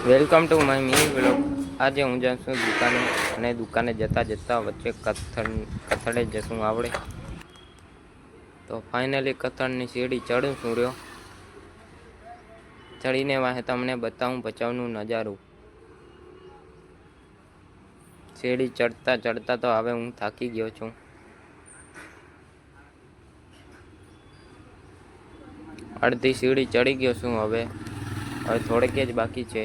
Welcome to my mini vlog. આજે હું જાઉં છું દુકાને અને દુકાને જતા જતા વચ્ચે કથળે જશું આવડે તો ફાઇનલી કથળની સીડી ચડું છું રહ્યો। ચડીને વાહે તમને બતાવું બચાવનું નજારું। સીડી ચડતા ચડતા તો હવે હું થાકી ગયો છું। અડધી સીડી ચડી ગયો છું। હવે થોડેક જ બાકી છે।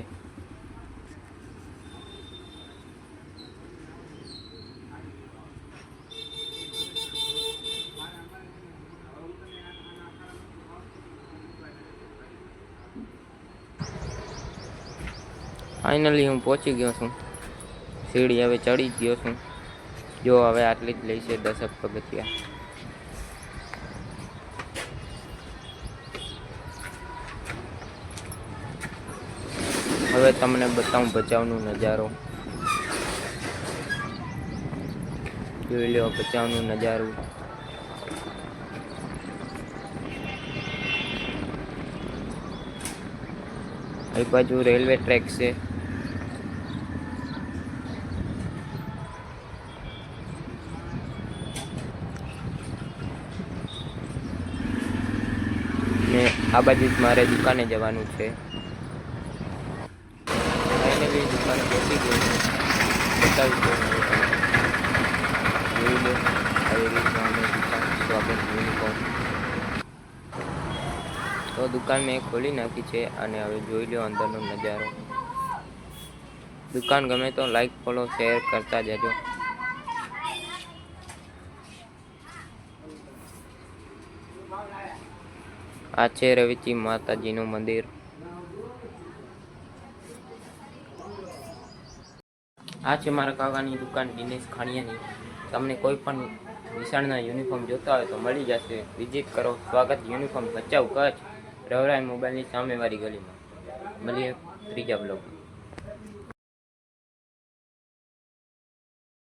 ફાઇનલી હું પહોંચી ગયો છું। સીડી હવે ચડી ગયો છું। જો હવે આટલી જ લઈ છે 10 પગથિયા। હવે તમને બતાવું બચાવનું નજારો। જોઈ લો બચાવનું નજારું। આ બાજુ રેલવે ટ્રેક છે। ને આ બાજુ જ મારે દુકાને જવાનું છે। ફાઇનલી દુકાને પહોંચી ગયો છું। બતાવી દઉં હવે તમને। જોઈ લો આવી રીતના અમે દુકાન સ્વાગત યુનિફોર્મ તો દુકાન મેં ખોલી નાખી છે અને હવે જોઈ લો અંદરનો નજારો। દુકાન ગમે તો લાઈક ફોલો શેર કરતા જજો। આ છે રવિચી માતાજીનું મંદિર। આ છે મારા કાકાની દુકાન દિનેશ ખાણિયાની। તમને કોઈ પણ વિશાળના યુનિફોર્મ જોતા હોય તો મળી જશે। વિઝિટ કરો સ્વાગત યુનિફોર્મ ભચાઉ કચ્છ, રવરાય મોબાઈલની સામેવાળી ગલીમાં। મળીએ ત્રીજા બ્લોગમાં।